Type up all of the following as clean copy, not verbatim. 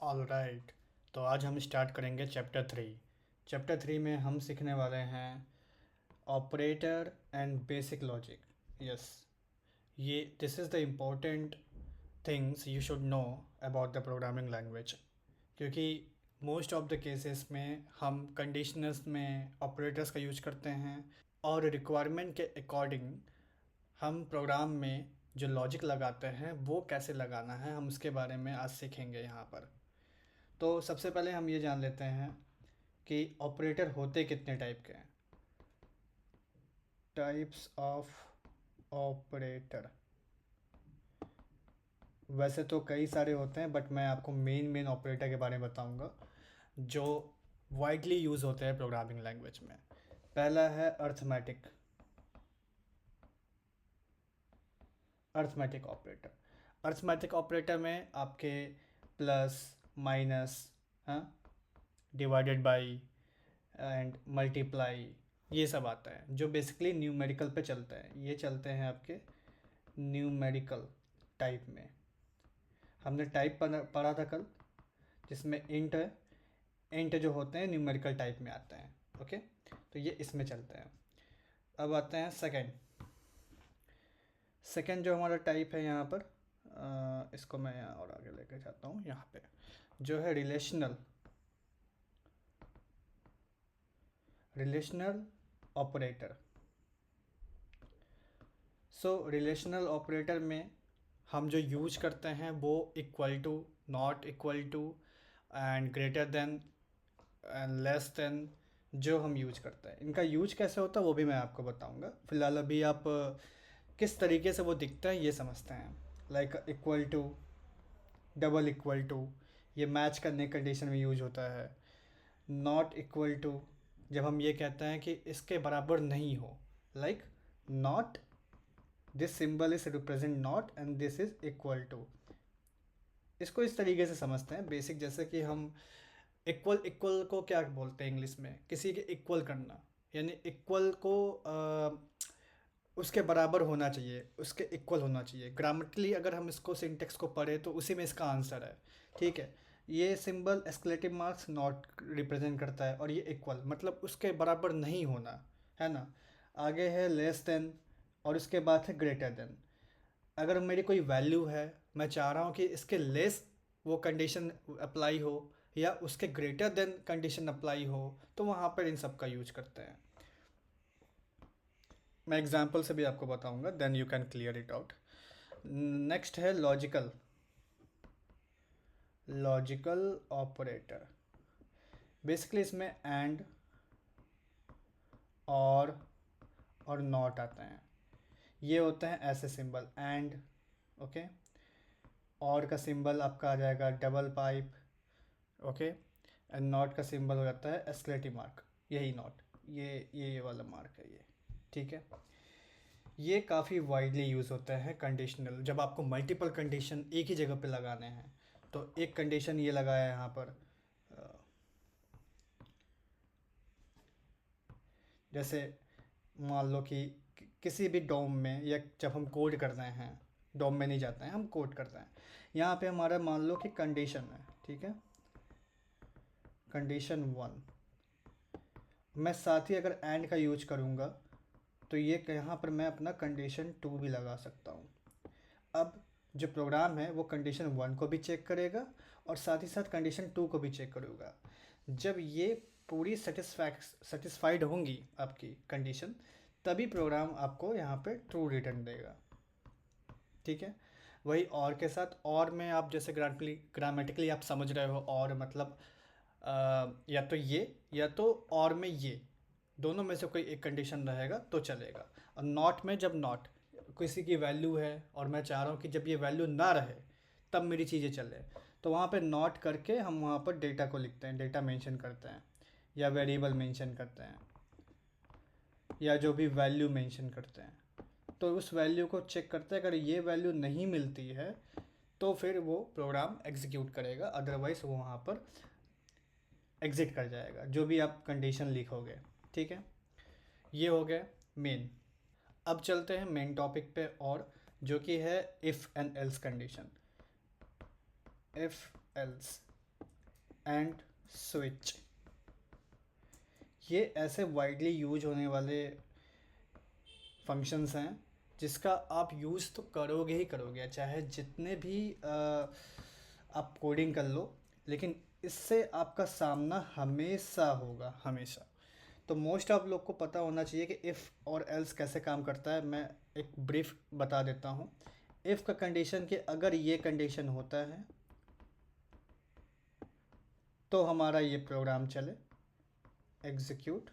Alright. तो आज हम स्टार्ट करेंगे चैप्टर 3 में हम सीखने वाले हैं operator and basic logic. Yes, ये this is the important things you should know about the programming language, क्योंकि मोस्ट ऑफ द केसेस में हम कंडीशनर्स में ऑपरेटर्स का यूज करते हैं और रिक्वायरमेंट के अकॉर्डिंग हम प्रोग्राम में जो लॉजिक लगाते हैं वो कैसे लगाना है, हम उसके बारे में आज सीखेंगे यहाँ पर। तो सबसे पहले हम ये जान लेते हैं कि ऑपरेटर होते कितने टाइप के हैं। टाइप्स ऑफ ऑपरेटर वैसे तो कई सारे होते हैं, बट मैं आपको मेन ऑपरेटर के बारे में बताऊंगा जो वाइडली यूज़ होते हैं प्रोग्रामिंग लैंग्वेज में। पहला है arithmetic arithmetic operator. Arithmetic operator में आपके प्लस, माइनस, हाँ, डिवाइडेड बाई एंड मल्टीप्लाई, ये सब आता है जो बेसिकली न्यूमेरिकल पे चलता है। ये चलते हैं आपके न्यूमेरिकल टाइप में। हमने टाइप पढ़ा था कल, जिसमें इंट है। इंट जो होते हैं न्यूमेरिकल टाइप में आते हैं। ओके, तो ये इसमें चलते हैं। अब आते हैं सेकंड जो हमारा टाइप है यहाँ पर, इसको मैं यहाँ और आगे लेकर जाता हूँ। यहाँ पे जो है रिलेशनल ऑपरेटर। रिलेशनल ऑपरेटर में हम जो यूज करते हैं वो equal to, not equal to and greater than and less than जो हम यूज करते हैं। इनका यूज कैसे होता है वो भी मैं आपको बताऊंगा। फिलहाल अभी आप किस तरीके से वो दिखता है ये समझते हैं। Like equal to, double equal to, ये मैच करने कंडीशन में यूज होता है। नॉट इक्वल टू, जब हम ये कहते हैं कि इसके बराबर नहीं हो, like not, this symbol is represent not and this is equal to. इसको इस तरीके से समझते हैं बेसिक, जैसे कि हम इक्वल इक्वल को क्या बोलते हैं इंग्लिश में, किसी के इक्वल करना, यानी इक्वल को उसके बराबर होना चाहिए, उसके इक्वल होना चाहिए। ग्रामेटिकली अगर हम इसको सिंटेक्स को पढ़े तो उसी में इसका आंसर है। ठीक है, ये सिंबल एक्सक्लेटिव मार्क्स नॉट रिप्रेजेंट करता है और ये इक्वल मतलब उसके बराबर नहीं होना, है ना। आगे है लेस देन और उसके बाद है ग्रेटर देन। अगर मेरी कोई वैल्यू है, मैं चाह रहा हूँ कि इसके लेस वो कंडीशन अप्लाई हो या उसके ग्रेटर देन कंडीशन अप्लाई हो, तो वहाँ पर इन सब का यूज करते हैं। मैं एग्जांपल से भी आपको बताऊंगा, then you can clear it out. Next है लॉजिकल ऑपरेटर। बेसिकली इसमें एंड, और नॉट आते हैं। ये होते हैं ऐसे सिंबल एंड, ओके। और का सिंबल आपका आ जाएगा double pipe, okay. And not का सिंबल हो जाता है एस्केलेटिव मार्क, यही नॉट, ये वाला मार्क है ये। ठीक है, ये काफ़ी वाइडली यूज़ होता है कंडीशनल, जब आपको मल्टीपल कंडीशन एक ही जगह पे लगाने हैं। तो एक कंडीशन ये लगाया है यहाँ पर, जैसे मान लो कि किसी भी डोम में, या जब हम कोड करते हैं, डोम में नहीं जाते हैं, हम कोड करते हैं। यहाँ पे हमारा मान लो कि कंडीशन है, ठीक है, कंडीशन 1। मैं साथ ही अगर एंड का यूज करूँगा तो ये यहाँ पर मैं अपना कंडीशन 2 भी लगा सकता हूँ। अब जो प्रोग्राम है वो कंडीशन 1 को भी चेक करेगा और साथ ही साथ कंडीशन 2 को भी चेक करेगा। जब ये पूरी सेटिस्फाइड होंगी आपकी कंडीशन, तभी प्रोग्राम आपको यहाँ पे ट्रू रिटर्न देगा। ठीक है, वही और के साथ, और में आप जैसे ग्रामेटिकली आप समझ रहे हो, और मतलब या तो ये या तो और में ये दोनों में से कोई एक कंडीशन रहेगा तो चलेगा। और नॉट में, जब नॉट किसी की वैल्यू है और मैं चाह रहा हूँ कि जब ये वैल्यू ना रहे तब मेरी चीज़ें चले, तो वहाँ पे नॉट करके हम वहाँ पर डेटा को लिखते हैं, डेटा मेंशन करते हैं, या वेरिएबल मेंशन करते हैं, या जो भी वैल्यू मेंशन करते हैं। तो उस वैल्यू को चेक करते हैं, अगर ये वैल्यू नहीं मिलती है तो फिर वो प्रोग्राम एग्जीक्यूट करेगा, अदरवाइज वो वहाँ पर एग्ज़िट कर जाएगा जो भी आप कंडीशन लिखोगे। ठीक है, ये हो गया मेन। अब चलते हैं मेन टॉपिक पे, और जो कि है if and else condition. If else, and switch, ये ऐसे वाइडली यूज होने वाले फंक्शंस हैं जिसका आप यूज़ तो करोगे ही करोगे, चाहे जितने भी आप कोडिंग कर लो, लेकिन इससे आपका सामना हमेशा होगा, हमेशा। तो मोस्ट ऑफ लोग को पता होना चाहिए कि इफ़ और एल्स कैसे काम करता है। मैं एक ब्रीफ बता देता हूँ। इफ़ का कंडीशन कि अगर ये कंडीशन होता है तो हमारा ये प्रोग्राम चले, एग्जीक्यूट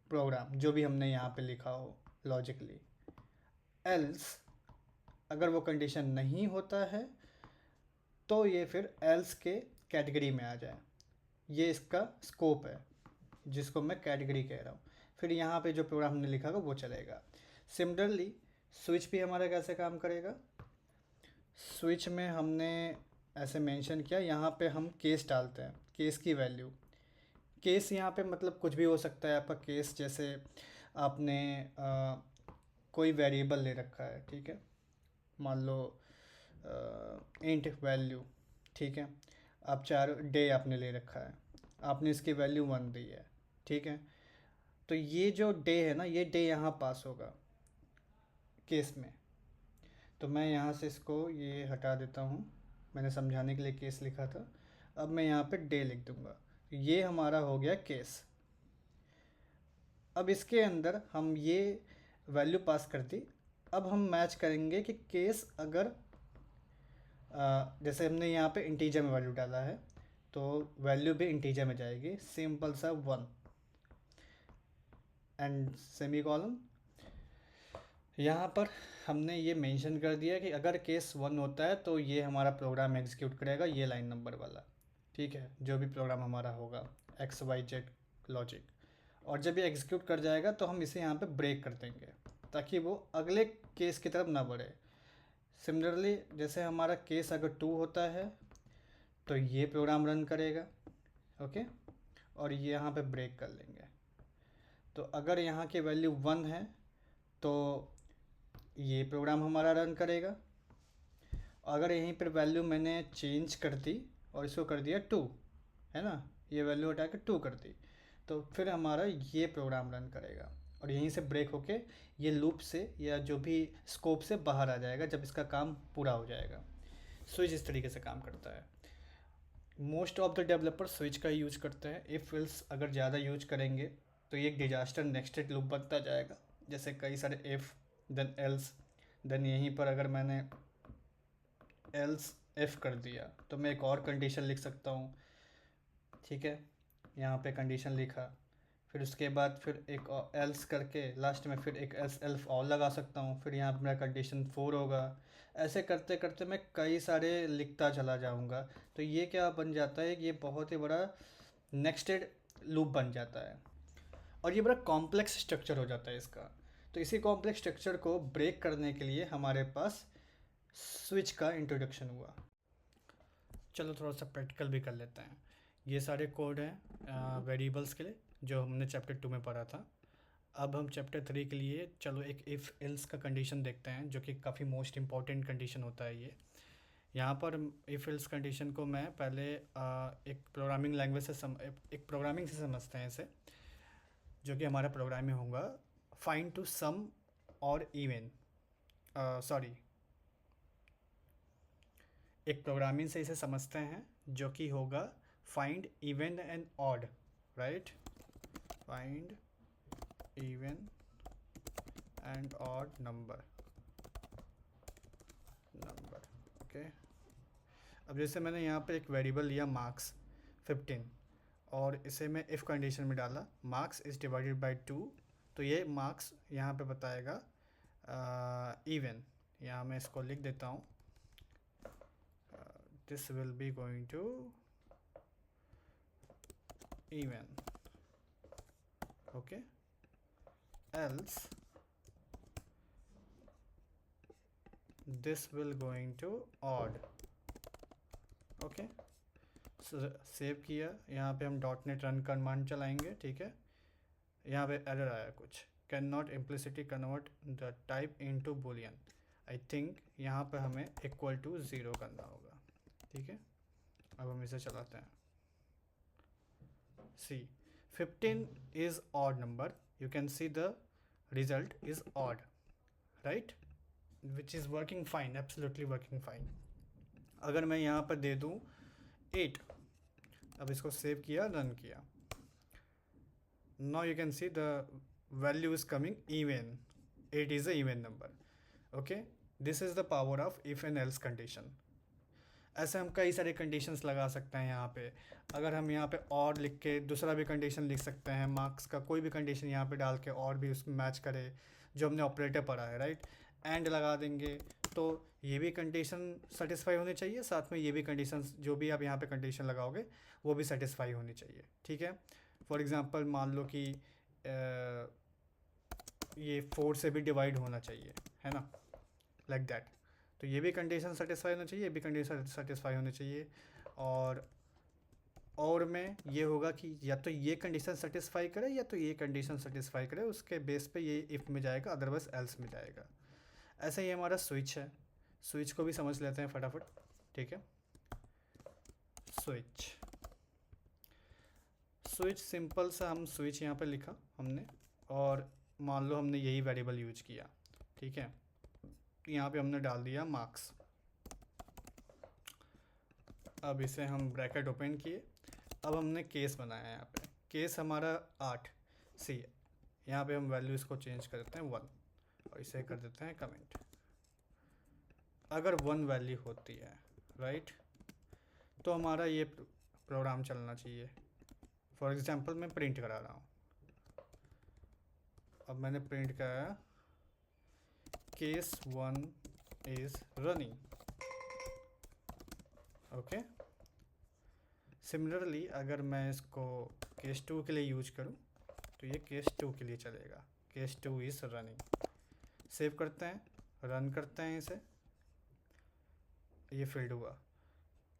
प्रोग्राम, जो भी हमने यहाँ पे लिखा हो लॉजिकली। एल्स अगर वो कंडीशन नहीं होता है तो ये फिर एल्स के कैटेगरी में आ जाए। ये इसका स्कोप है जिसको मैं कैटेगरी कह रहा हूँ। फिर यहाँ पे जो प्रोग्राम हमने लिखा होगा वो चलेगा। सिमिलरली स्विच भी हमारा कैसे काम करेगा। स्विच में हमने ऐसे मेंशन किया, यहाँ पे हम केस डालते हैं, केस की वैल्यू। केस यहाँ पे मतलब कुछ भी हो सकता है आपका केस, जैसे आपने कोई वेरिएबल ले रखा है, ठीक है, मान लो इंट वैल्यू, ठीक है। आप चार डे आपने ले रखा है, आपने इसकी वैल्यू 1 दी है, ठीक है। तो ये जो डे है ना, ये डे यहाँ पास होगा केस में। तो मैं यहाँ से इसको ये हटा देता हूँ, मैंने समझाने के लिए केस लिखा था, अब मैं यहाँ पे डे लिख दूँगा। ये हमारा हो गया केस। अब इसके अंदर हम ये वैल्यू पास कर दी। अब हम मैच करेंगे कि केस अगर जैसे हमने यहाँ पे इंटीजर में वैल्यू डाला है तो वैल्यू भी इंटीजर में जाएगी, सिंपल सा 1 एंड सेमी कॉलन। यहाँ पर हमने ये मेंशन कर दिया कि अगर केस 1 होता है तो ये हमारा प्रोग्राम एग्जीक्यूट करेगा, ये लाइन नंबर वाला, ठीक है, जो भी प्रोग्राम हमारा होगा XYZ लॉजिक। और जब ये एग्जीक्यूट कर जाएगा तो हम इसे यहाँ पे ब्रेक कर देंगे ताकि वो अगले केस की तरफ ना बढ़े। सिमिलरली जैसे हमारा केस अगर 2 होता है तो ये प्रोग्राम रन करेगा, ओके, और ये यहाँ पे ब्रेक कर लेंगे। तो अगर यहाँ की वैल्यू 1 है तो ये प्रोग्राम हमारा रन करेगा। अगर यहीं पर वैल्यू मैंने चेंज कर दी और इसको कर दिया 2, है ना, ये वैल्यू हटा के 2 कर दी, तो फिर हमारा ये प्रोग्राम रन करेगा और यहीं से ब्रेक होके ये लूप से या जो भी स्कोप से बाहर आ जाएगा जब इसका काम पूरा हो जाएगा। स्विच इस तरीके से काम करता है। Most of the developer switch का यूज करते हैं। इफ़ एल्स अगर ज़्यादा यूज करेंगे तो ये एक डिजास्टर नेक्स्टेड लूप बनता जाएगा, जैसे कई सारे इफ़ देन एल्स, देन यहीं पर अगर मैंने एल्स इफ़ कर दिया तो मैं एक और कंडीशन लिख सकता हूँ, ठीक है, यहाँ पे कंडीशन लिखा, फिर उसके बाद फिर एक एल्स करके लास्ट में फिर एक एल्स एल्फ और लगा सकता हूँ, फिर यहाँ पे मेरा कंडीशन 4 होगा। ऐसे करते करते मैं कई सारे लिखता चला जाऊँगा, तो ये क्या बन जाता है, ये बहुत ही बड़ा नेक्स्टेड लूप बन जाता है और ये बड़ा कॉम्प्लेक्स स्ट्रक्चर हो जाता है इसका। तो इसी कॉम्प्लेक्स स्ट्रक्चर को ब्रेक करने के लिए हमारे पास स्विच का इंट्रोडक्शन हुआ। चलो थोड़ा सा प्रैक्टिकल भी कर लेते हैं। ये सारे कोड हैं वेरिएबल्स के लिए जो हमने चैप्टर 2 में पढ़ा था। अब हम चैप्टर 3 के लिए चलो एक इफ़ एल्स का कंडीशन देखते हैं, जो कि काफ़ी मोस्ट इम्पॉर्टेंट कंडीशन होता है ये। यहाँ पर इफ़ एल्स कंडीशन को मैं पहले एक प्रोग्रामिंग लैंग्वेज से एक प्रोग्रामिंग से समझते हैं इसे, जो कि हमारा प्रोग्रामिंग होगा फाइंड टू सम और इवन, सॉरी, एक प्रोग्रामिंग से इसे समझते हैं जो कि होगा find even and odd, right, find even and odd number, okay. अब जैसे मैंने यहाँ पे एक वेरिएबल लिया मार्क्स 15 और इसे मैं इफ़ कंडीशन में डाला मार्क्स इज़ डिवाइडेड बाय 2, तो ये मार्क्स यहाँ पे बताएगा इवन। यहाँ मैं इसको लिख देता हूँ, this will be going to even, okay, else this will going to odd, okay। Save किया, यहाँ पे हम .NET रन कमांड चलाएंगे, ठीक है। यहाँ पे एरर आया कुछ, can not implicitly convert the type into Boolean. I think यहाँ पे हमें इक्वल टू 0 करना होगा, ठीक है। अब हम इसे चलाते हैं। see 15 is odd number, you can see the result is odd, right, which is working fine, absolutely working fine. अगर मैं यहाँ पर दे दूँ 8, अब इसको सेव किया, रन किया, now you can see the value is coming even, 8 is a even number. Okay, this is the power of if and else condition. ऐसे हम कई सारे कंडीशंस लगा सकते हैं यहाँ पे। अगर हम यहाँ पे और लिख के दूसरा भी कंडीशन लिख सकते हैं, मार्क्स का कोई भी कंडीशन यहाँ पे डाल के और भी उसमें मैच करे जो हमने ऑपरेटर पढ़ा है, राइट। एंड लगा देंगे तो ये भी कंडीशन सेटिस्फाई होनी चाहिए, साथ में ये भी कंडीशन जो भी आप यहाँ पे कंडीशन लगाओगे वो भी सेटिस्फाई होनी चाहिए, ठीक है। फॉर एग्ज़ाम्पल मान लो कि ये 4 से भी डिवाइड होना चाहिए, है ना, लाइक दैट। तो ये भी कंडीशन सेटिस्फाई होना चाहिए, ये भी कंडीशन सेटिस्फाई होनी चाहिए। और में ये होगा कि या तो ये कंडीशन सेटिस्फाई करे या तो ये कंडीशन सेटिस्फाई करे, उसके बेस पे ये इफ़ में जाएगा, अदरवाइज एल्स में जाएगा। ऐसे ही हमारा स्विच है, स्विच को भी समझ लेते हैं फटाफट, ठीक है। स्विच सिंपल सा हम स्विच यहाँ पे लिखा हमने, और मान लो हमने यही वेरिएबल यूज किया, ठीक है। यहाँ पे हमने डाल दिया मार्क्स। अब इसे हम ब्रैकेट ओपन किए, अब हमने केस बनाया है। यहाँ पे केस हमारा 8 सी, यहाँ पे हम वैल्यू इसको चेंज कर देते हैं 1 और इसे कर देते हैं कमेंट। अगर 1 वैल्यू होती है, राइट, तो हमारा ये प्रोग्राम चलना चाहिए। फॉर एग्जांपल मैं प्रिंट करा रहा हूँ, अब मैंने प्रिंट कराया case 1 is running, okay. Similarly अगर मैं इसको केस 2 के लिए यूज करूँ तो ये केस 2 के लिए चलेगा, केस 2 इज़ रनिंग। सेव करते हैं, रन करते हैं इसे, ये फील्ड हुआ।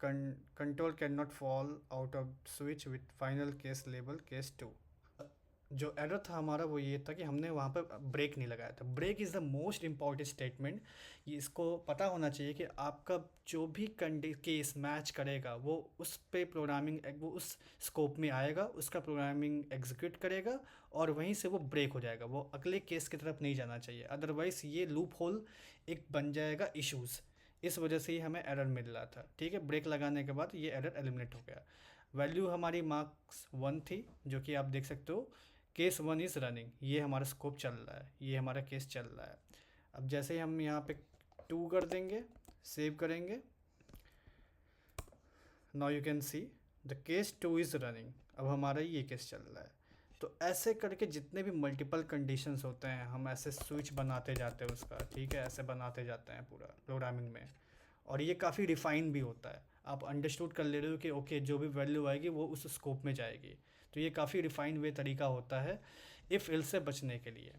Control can not fall out off switch with final case label case 2। जो एरर था हमारा वो ये था कि हमने वहाँ पर ब्रेक नहीं लगाया था। Break is the most important statement. ये इसको पता होना चाहिए कि आपका जो भी केस मैच करेगा वो उस पे प्रोग्रामिंग, वो उस स्कोप में आएगा, उसका प्रोग्रामिंग एग्जीक्यूट करेगा और वहीं से वो ब्रेक हो जाएगा, वो अगले केस की तरफ नहीं जाना चाहिए। अदरवाइज़ ये लूप होल एक बन जाएगा इश्यूज़, इस वजह से ही हमें एरर मिल रहा था, ठीक है। ब्रेक लगाने के बाद ये एरर एलिमिनेट हो गया। वैल्यू हमारी मार्क्स 1 थी, जो कि आप देख सकते हो केस 1 इज़ रनिंग, ये हमारा स्कोप चल रहा है, ये हमारा केस चल रहा है। अब जैसे ही हम यहाँ पे 2 कर देंगे, सेव करेंगे, now you can see the case 2 is running, अब हमारा ये केस चल रहा है। तो ऐसे करके जितने भी मल्टीपल कंडीशंस होते हैं हम ऐसे स्विच बनाते जाते हैं उसका, ठीक है, ऐसे बनाते जाते हैं पूरा प्रोग्रामिंग में। और ये काफ़ी रिफाइन भी होता है, आप अंडरस्टूड कर ले रहे हो कि ओके जो भी वैल्यू आएगी वो उस स्कोप में जाएगी। तो ये काफ़ी रिफाइंड वे तरीका होता है इफ़ एल्स से बचने के लिए।